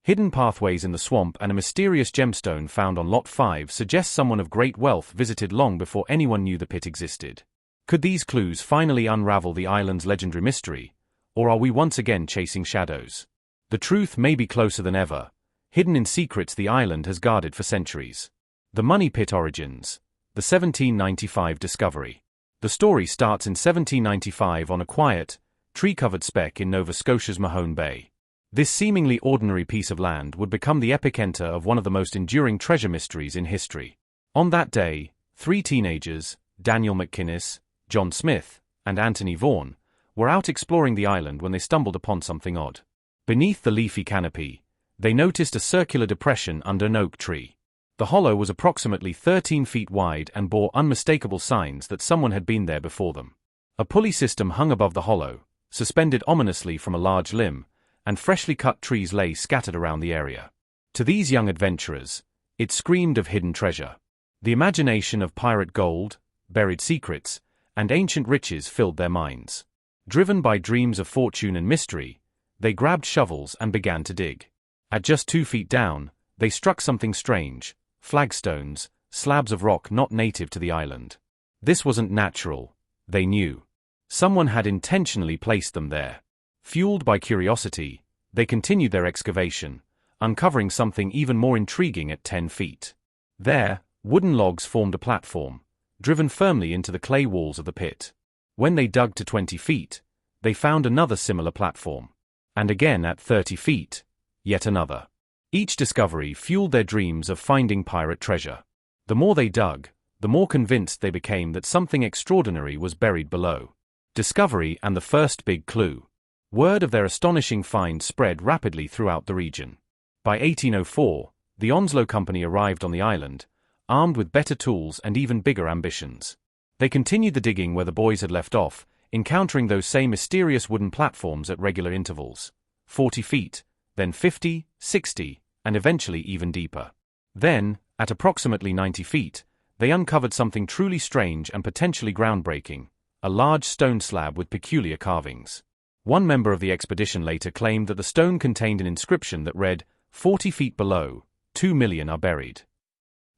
Hidden pathways in the swamp and a mysterious gemstone found on Lot 5 suggest someone of great wealth visited long before anyone knew the pit existed. Could these clues finally unravel the island's legendary mystery, or are we once again chasing shadows? The truth may be closer than ever, hidden in secrets the island has guarded for centuries. The Money Pit origins. The 1795 discovery. The story starts in 1795 on a quiet, tree-covered speck in Nova Scotia's Mahone Bay. This seemingly ordinary piece of land would become the epicenter of one of the most enduring treasure mysteries in history. On that day, 3 teenagers, Daniel McInnes, John Smith, and Anthony Vaughan, were out exploring the island when they stumbled upon something odd. Beneath the leafy canopy, they noticed a circular depression under an oak tree. The hollow was approximately 13 feet wide and bore unmistakable signs that someone had been there before them. A pulley system hung above the hollow, suspended ominously from a large limb, and freshly cut trees lay scattered around the area. To these young adventurers, it screamed of hidden treasure. The imagination of pirate gold, buried secrets, and ancient riches filled their minds. Driven by dreams of fortune and mystery, they grabbed shovels and began to dig. At just 2 feet down, they struck something strange: flagstones, slabs of rock not native to the island. This wasn't natural, they knew. Someone had intentionally placed them there. Fueled by curiosity, they continued their excavation, uncovering something even more intriguing at 10 feet. There, wooden logs formed a platform, driven firmly into the clay walls of the pit. When they dug to 20 feet, they found another similar platform. And again at 30 feet, yet another. Each discovery fueled their dreams of finding pirate treasure. The more they dug, the more convinced they became that something extraordinary was buried below. Discovery and the first big clue. Word of their astonishing find spread rapidly throughout the region. By 1804, the Onslow Company arrived on the island, armed with better tools and even bigger ambitions. They continued the digging where the boys had left off, encountering those same mysterious wooden platforms at regular intervals. 40 feet, then 50, 60, and eventually even deeper. Then, at approximately 90 feet, they uncovered something truly strange and potentially groundbreaking: a large stone slab with peculiar carvings. One member of the expedition later claimed that the stone contained an inscription that read, 40 feet below, 2 million are buried.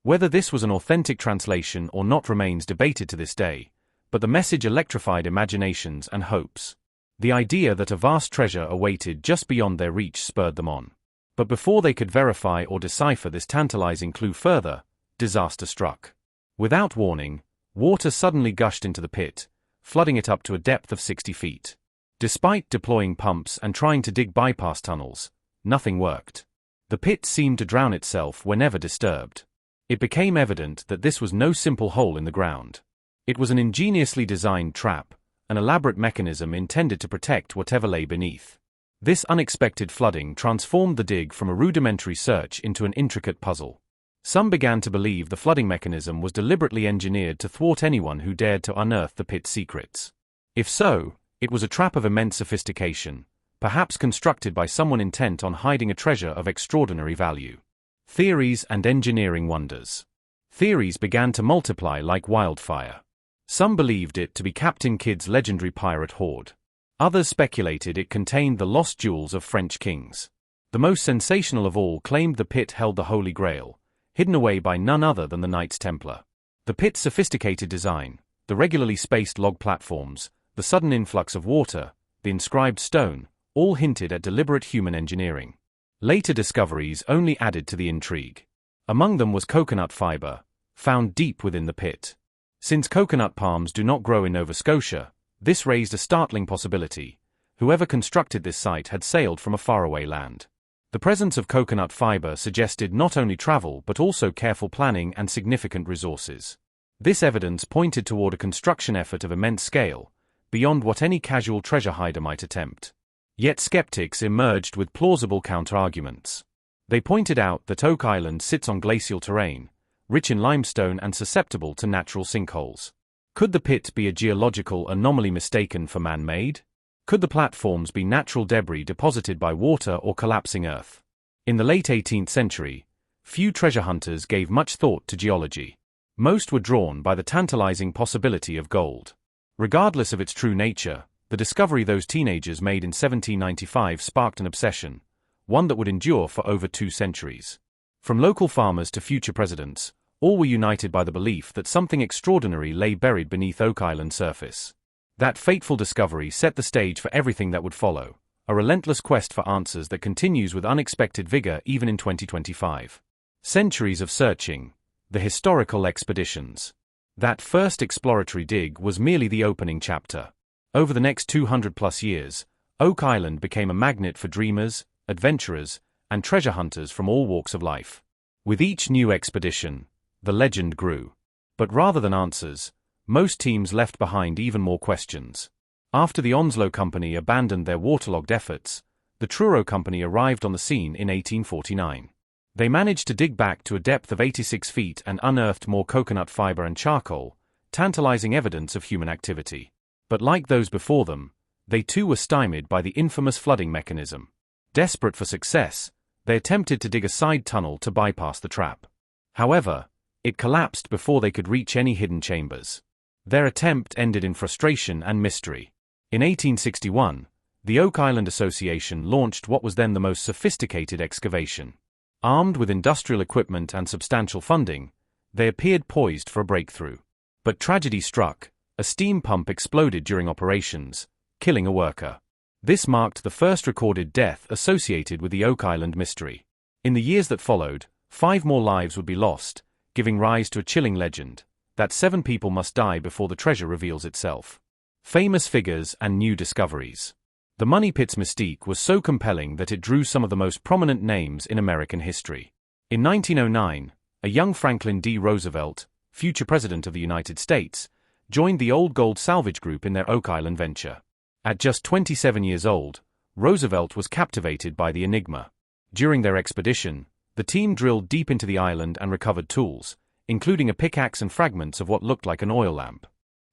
Whether this was an authentic translation or not remains debated to this day, but the message electrified imaginations and hopes. The idea that a vast treasure awaited just beyond their reach spurred them on. But before they could verify or decipher this tantalizing clue further, disaster struck. Without warning, water suddenly gushed into the pit, flooding it up to a depth of 60 feet. Despite deploying pumps and trying to dig bypass tunnels, nothing worked. The pit seemed to drown itself whenever disturbed. It became evident that this was no simple hole in the ground. It was an ingeniously designed trap, an elaborate mechanism intended to protect whatever lay beneath. This unexpected flooding transformed the dig from a rudimentary search into an intricate puzzle. Some began to believe the flooding mechanism was deliberately engineered to thwart anyone who dared to unearth the pit's secrets. If so, it was a trap of immense sophistication, perhaps constructed by someone intent on hiding a treasure of extraordinary value. Theories and engineering wonders. Theories began to multiply like wildfire. Some believed it to be Captain Kidd's legendary pirate hoard. Others speculated it contained the lost jewels of French kings. The most sensational of all claimed the pit held the Holy Grail, hidden away by none other than the Knights Templar. The pit's sophisticated design, the regularly spaced log platforms, the sudden influx of water, the inscribed stone, all hinted at deliberate human engineering. Later discoveries only added to the intrigue. Among them was coconut fiber, found deep within the pit. Since coconut palms do not grow in Nova Scotia, this raised a startling possibility: whoever constructed this site had sailed from a faraway land. The presence of coconut fiber suggested not only travel but also careful planning and significant resources. This evidence pointed toward a construction effort of immense scale, beyond what any casual treasure hider might attempt. Yet skeptics emerged with plausible counter-arguments. They pointed out that Oak Island sits on glacial terrain, rich in limestone and susceptible to natural sinkholes. Could the pit be a geological anomaly mistaken for man-made? Could the platforms be natural debris deposited by water or collapsing earth? In the late 18th century, few treasure hunters gave much thought to geology. Most were drawn by the tantalizing possibility of gold. Regardless of its true nature, the discovery those teenagers made in 1795 sparked an obsession, one that would endure for over 2 centuries. From local farmers to future presidents, all were united by the belief that something extraordinary lay buried beneath Oak Island's surface. That fateful discovery set the stage for everything that would follow, a relentless quest for answers that continues with unexpected vigor even in 2025. Centuries of searching, the historical expeditions. That first exploratory dig was merely the opening chapter. Over the next 200-plus years, Oak Island became a magnet for dreamers, adventurers, and treasure hunters from all walks of life. With each new expedition, the legend grew. But rather than answers, most teams left behind even more questions. After the Onslow Company abandoned their waterlogged efforts, the Truro Company arrived on the scene in 1849. They managed to dig back to a depth of 86 feet and unearthed more coconut fiber and charcoal, tantalizing evidence of human activity. But like those before them, they too were stymied by the infamous flooding mechanism. Desperate for success, they attempted to dig a side tunnel to bypass the trap. However, it collapsed before they could reach any hidden chambers. Their attempt ended in frustration and mystery. In 1861, the Oak Island Association launched what was then the most sophisticated excavation. Armed with industrial equipment and substantial funding, they appeared poised for a breakthrough. But tragedy struck. A steam pump exploded during operations, killing a worker. This marked the first recorded death associated with the Oak Island mystery. In the years that followed, 5 more lives would be lost, giving rise to a chilling legend that 7 people must die before the treasure reveals itself. Famous figures and new discoveries. The Money Pit's mystique was so compelling that it drew some of the most prominent names in American history. In 1909, a young Franklin D. Roosevelt, future President of the United States, joined the Old Gold Salvage Group in their Oak Island venture. At just 27 years old, Roosevelt was captivated by the enigma. During their expedition, the team drilled deep into the island and recovered tools, including a pickaxe and fragments of what looked like an oil lamp.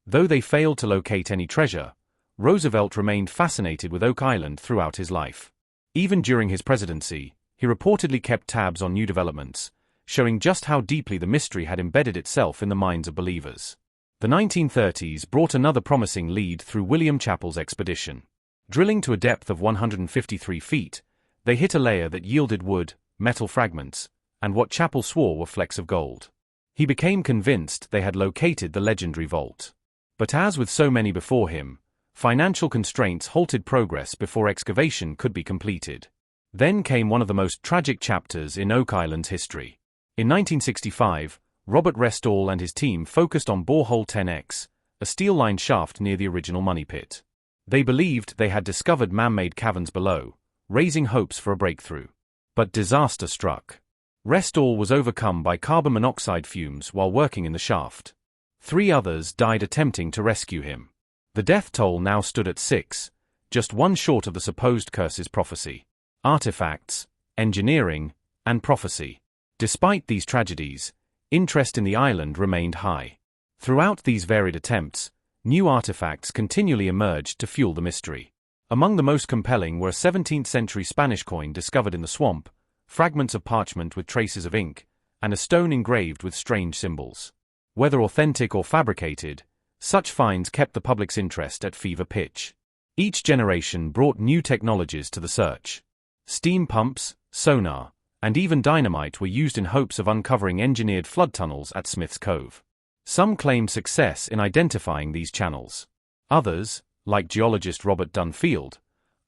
Though they failed to locate any treasure, Roosevelt remained fascinated with Oak Island throughout his life. Even during his presidency, he reportedly kept tabs on new developments, showing just how deeply the mystery had embedded itself in the minds of believers. The 1930s brought another promising lead through William Chappell's expedition. Drilling to a depth of 153 feet, they hit a layer that yielded wood, metal fragments, and what Chappell swore were flecks of gold. He became convinced they had located the legendary vault. But as with so many before him, financial constraints halted progress before excavation could be completed. Then came one of the most tragic chapters in Oak Island's history. In 1965, Robert Restall and his team focused on Borehole 10X, a steel-lined shaft near the original Money Pit. They believed they had discovered man-made caverns below, raising hopes for a breakthrough. But disaster struck. Restall was overcome by carbon monoxide fumes while working in the shaft. 3 others died attempting to rescue him. The death toll now stood at 6, just one short of the supposed curse's prophecy. Artifacts, engineering, and prophecy. Despite these tragedies, interest in the island remained high. Throughout these varied attempts, new artifacts continually emerged to fuel the mystery. Among the most compelling were a 17th-century Spanish coin discovered in the swamp, fragments of parchment with traces of ink, and a stone engraved with strange symbols. Whether authentic or fabricated, such finds kept the public's interest at fever pitch. Each generation brought new technologies to the search. Steam pumps, sonar, and even dynamite were used in hopes of uncovering engineered flood tunnels at Smith's Cove. Some claimed success in identifying these channels. Others, like geologist Robert Dunfield,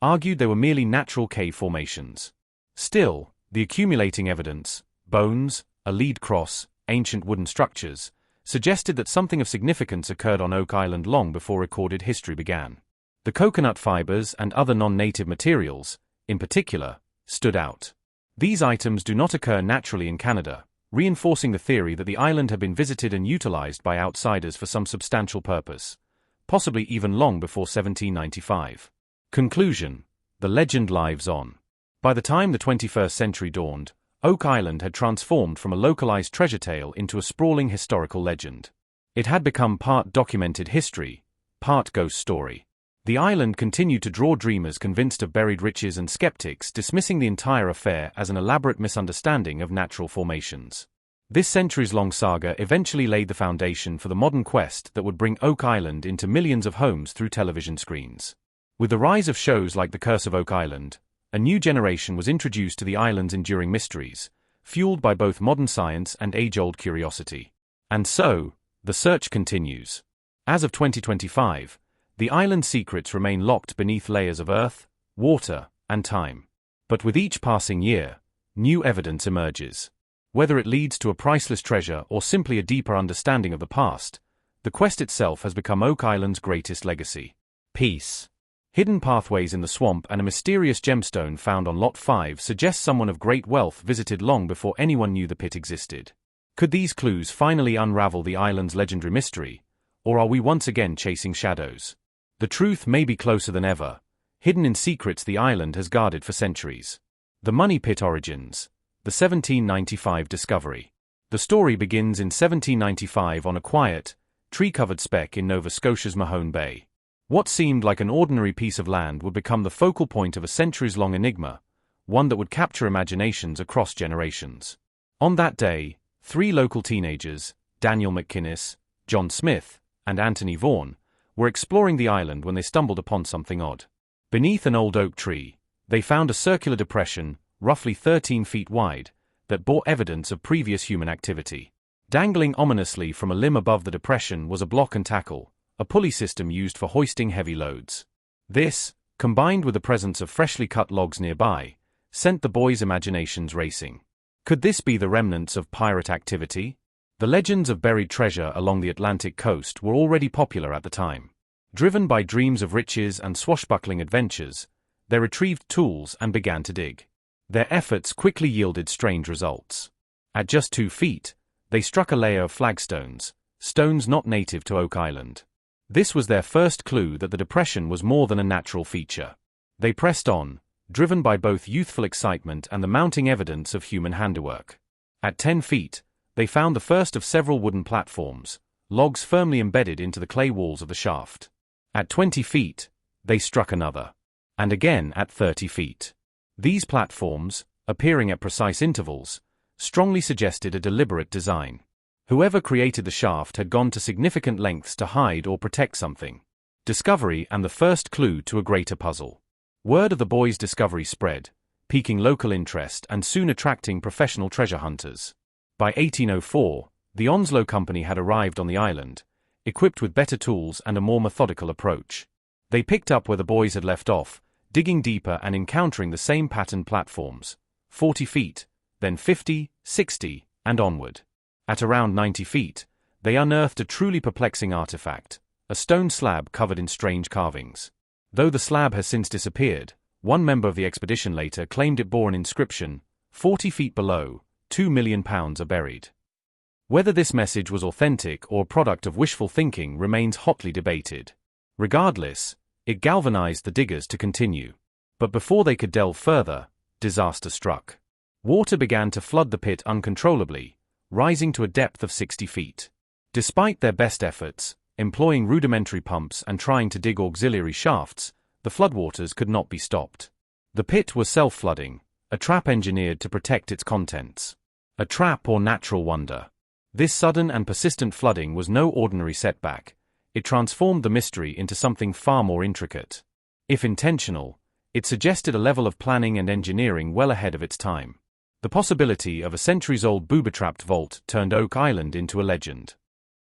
argued they were merely natural cave formations. Still, the accumulating evidence, bones, a lead cross, ancient wooden structures, suggested that something of significance occurred on Oak Island long before recorded history began. The coconut fibers and other non-native materials, in particular, stood out. These items do not occur naturally in Canada, reinforcing the theory that the island had been visited and utilized by outsiders for some substantial purpose, possibly even long before 1795. Conclusion: the legend lives on. By the time the 21st century dawned, Oak Island had transformed from a localized treasure tale into a sprawling historical legend. It had become part documented history, part ghost story. The island continued to draw dreamers convinced of buried riches and skeptics dismissing the entire affair as an elaborate misunderstanding of natural formations. This centuries-long saga eventually laid the foundation for the modern quest that would bring Oak Island into millions of homes through television screens. With the rise of shows like The Curse of Oak Island, a new generation was introduced to the island's enduring mysteries, fueled by both modern science and age-old curiosity. And so, the search continues. As of 2025, the island's secrets remain locked beneath layers of earth, water, and time. But with each passing year, new evidence emerges. Whether it leads to a priceless treasure or simply a deeper understanding of the past, the quest itself has become Oak Island's greatest legacy. Peace. Hidden pathways in the swamp and a mysterious gemstone found on Lot 5 suggest someone of great wealth visited long before anyone knew the pit existed. Could these clues finally unravel the island's legendary mystery, or are we once again chasing shadows? The truth may be closer than ever, hidden in secrets the island has guarded for centuries. The Money Pit origins. The 1795 discovery. The story begins in 1795 on a quiet, tree-covered speck in Nova Scotia's Mahone Bay. What seemed like an ordinary piece of land would become the focal point of a centuries-long enigma, one that would capture imaginations across generations. On that day, 3 local teenagers, Daniel McInnes, John Smith, and Anthony Vaughan, were exploring the island when they stumbled upon something odd. Beneath an old oak tree, they found a circular depression, roughly 13 feet wide, that bore evidence of previous human activity. Dangling ominously from a limb above the depression was a block and tackle, a pulley system used for hoisting heavy loads. This, combined with the presence of freshly cut logs nearby, sent the boys' imaginations racing. Could this be the remnants of pirate activity? The legends of buried treasure along the Atlantic coast were already popular at the time. Driven by dreams of riches and swashbuckling adventures, they retrieved tools and began to dig. Their efforts quickly yielded strange results. At just 2 feet, they struck a layer of flagstones, stones not native to Oak Island. This was their first clue that the depression was more than a natural feature. They pressed on, driven by both youthful excitement and the mounting evidence of human handiwork. At 10 feet, they found the first of several wooden platforms, logs firmly embedded into the clay walls of the shaft. At 20 feet, they struck another. And again at 30 feet. These platforms, appearing at precise intervals, strongly suggested a deliberate design. Whoever created the shaft had gone to significant lengths to hide or protect something. Discovery and the first clue to a greater puzzle. Word of the boys' discovery spread, piquing local interest and soon attracting professional treasure hunters. By 1804, the Onslow Company had arrived on the island, equipped with better tools and a more methodical approach. They picked up where the boys had left off, digging deeper and encountering the same patterned platforms, 40 feet, then 50, 60, and onward. At around 90 feet, they unearthed a truly perplexing artifact, a stone slab covered in strange carvings. Though the slab has since disappeared, one member of the expedition later claimed it bore an inscription, 40 feet below, £2 million are buried. Whether this message was authentic or a product of wishful thinking remains hotly debated. Regardless, it galvanized the diggers to continue. But before they could delve further, disaster struck. Water began to flood the pit uncontrollably, rising to a depth of 60 feet. Despite their best efforts, employing rudimentary pumps and trying to dig auxiliary shafts, the floodwaters could not be stopped. The pit was self-flooding, a trap engineered to protect its contents. A trap or natural wonder. This sudden and persistent flooding was no ordinary setback. It transformed the mystery into something far more intricate. If intentional, it suggested a level of planning and engineering well ahead of its time. The possibility of a centuries-old booby-trapped vault turned Oak Island into a legend.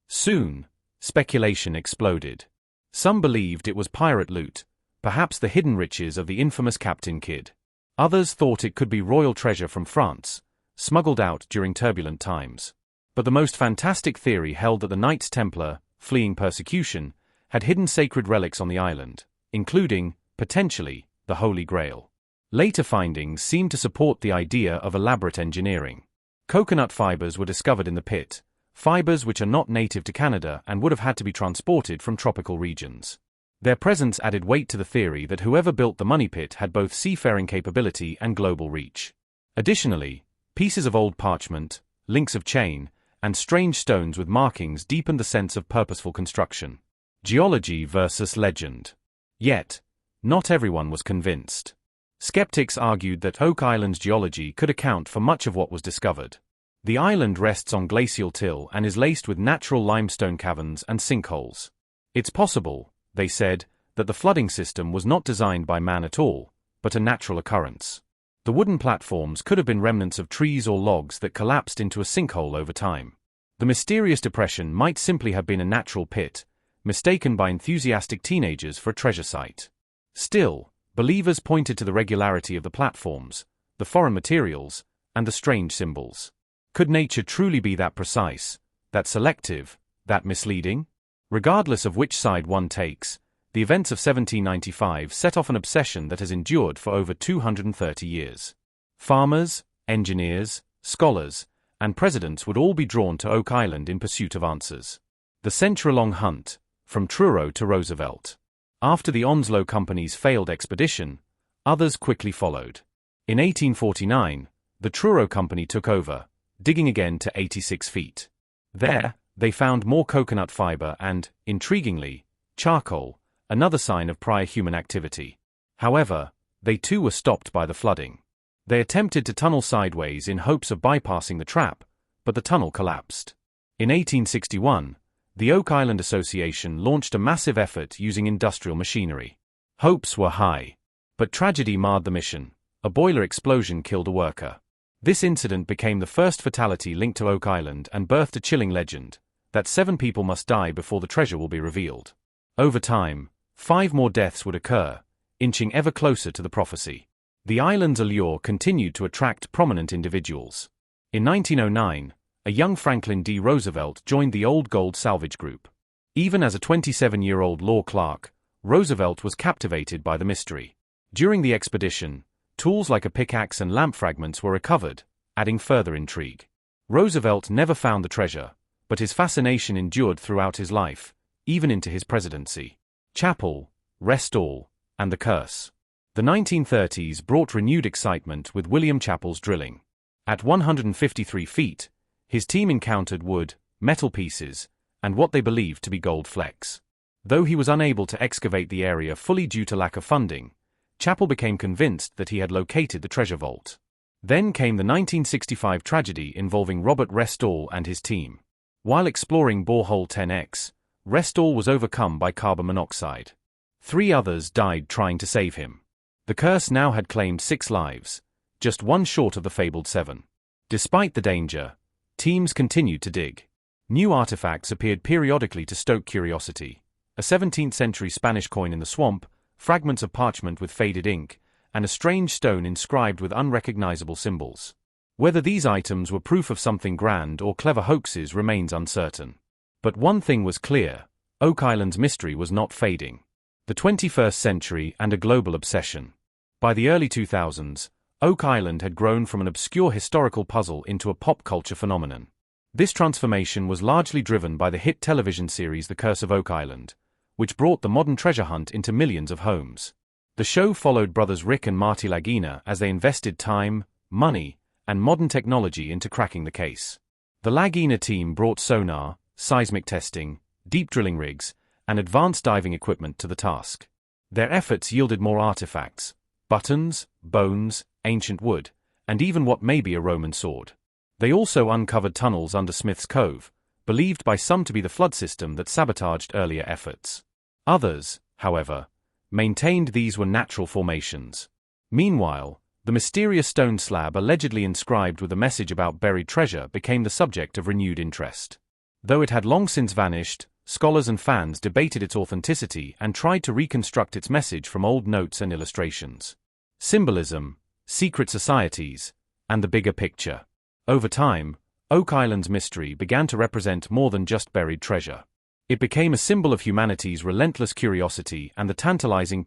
Soon, speculation exploded. Some believed it was pirate loot, perhaps the hidden riches of the infamous Captain Kidd. Others thought it could be royal treasure from France, smuggled out during turbulent times. But the most fantastic theory held that the Knights Templar, fleeing persecution, had hidden sacred relics on the island, including, potentially, the Holy Grail. Later findings seemed to support the idea of elaborate engineering. Coconut fibers were discovered in the pit, fibers which are not native to Canada and would have had to be transported from tropical regions. Their presence added weight to the theory that whoever built the Money Pit had both seafaring capability and global reach. Additionally, pieces of old parchment, links of chain, and strange stones with markings deepened the sense of purposeful construction. Geology versus legend. Yet, not everyone was convinced. Skeptics argued that Oak Island's geology could account for much of what was discovered. The island rests on glacial till and is laced with natural limestone caverns and sinkholes. It's possible, they said, that the flooding system was not designed by man at all, but a natural occurrence. The wooden platforms could have been remnants of trees or logs that collapsed into a sinkhole over time. The mysterious depression might simply have been a natural pit, mistaken by enthusiastic teenagers for a treasure site. Still, believers pointed to the regularity of the platforms, the foreign materials, and the strange symbols. Could nature truly be that precise, that selective, that misleading? Regardless of which side one takes, the events of 1795 set off an obsession that has endured for over 230 years. Farmers, engineers, scholars, and presidents would all be drawn to Oak Island in pursuit of answers. The century-long hunt, from Truro to Roosevelt. After the Onslow Company's failed expedition, others quickly followed. In 1849, the Truro Company took over, digging again to 86 feet. There, they found more coconut fiber and, intriguingly, charcoal, another sign of prior human activity. However, they too were stopped by the flooding. They attempted to tunnel sideways in hopes of bypassing the trap, but the tunnel collapsed. In 1861, the Oak Island Association launched a massive effort using industrial machinery. Hopes were high, but tragedy marred the mission. A boiler explosion killed a worker. This incident became the first fatality linked to Oak Island and birthed a chilling legend, that 7 people must die before the treasure will be revealed. Over time, 5 more deaths would occur, inching ever closer to the prophecy. The island's allure continued to attract prominent individuals. In 1909, a young Franklin D. Roosevelt joined the Old Gold Salvage Group. Even as a 27-year-old law clerk, Roosevelt was captivated by the mystery. During the expedition, tools like a pickaxe and lamp fragments were recovered, adding further intrigue. Roosevelt never found the treasure, but his fascination endured throughout his life, even into his presidency. Chapel, Rest All, and the Curse. The 1930s brought renewed excitement with William Chappell's drilling. At 153 feet, his team encountered wood, metal pieces, and what they believed to be gold flecks. Though he was unable to excavate the area fully due to lack of funding, Chappell became convinced that he had located the treasure vault. Then came the 1965 tragedy involving Robert Restall and his team. While exploring borehole 10X, Restall was overcome by carbon monoxide. 3 others died trying to save him. The curse now had claimed 6 lives, just one short of the fabled 7. Despite the danger, teams continued to dig. New artifacts appeared periodically to stoke curiosity. A 17th-century Spanish coin in the swamp, fragments of parchment with faded ink, and a strange stone inscribed with unrecognizable symbols. Whether these items were proof of something grand or clever hoaxes remains uncertain. But one thing was clear: Oak Island's mystery was not fading. The 21st century and a global obsession. By the early 2000s, Oak Island had grown from an obscure historical puzzle into a pop culture phenomenon. This transformation was largely driven by the hit television series The Curse of Oak Island, which brought the modern treasure hunt into millions of homes. The show followed brothers Rick and Marty Lagina as they invested time, money, and modern technology into cracking the case. The Lagina team brought sonar, seismic testing, deep drilling rigs, and advanced diving equipment to the task. Their efforts yielded more artifacts: buttons, bones, ancient wood, and even what may be a Roman sword. They also uncovered tunnels under Smith's Cove, believed by some to be the flood system that sabotaged earlier efforts. Others, however, maintained these were natural formations. Meanwhile, the mysterious stone slab allegedly inscribed with a message about buried treasure became the subject of renewed interest. Though it had long since vanished, scholars and fans debated its authenticity and tried to reconstruct its message from old notes and illustrations. Symbolism, secret societies, and the bigger picture. Over time, Oak Island's mystery began to represent more than just buried treasure. It became a symbol of humanity's relentless curiosity and the tantalizing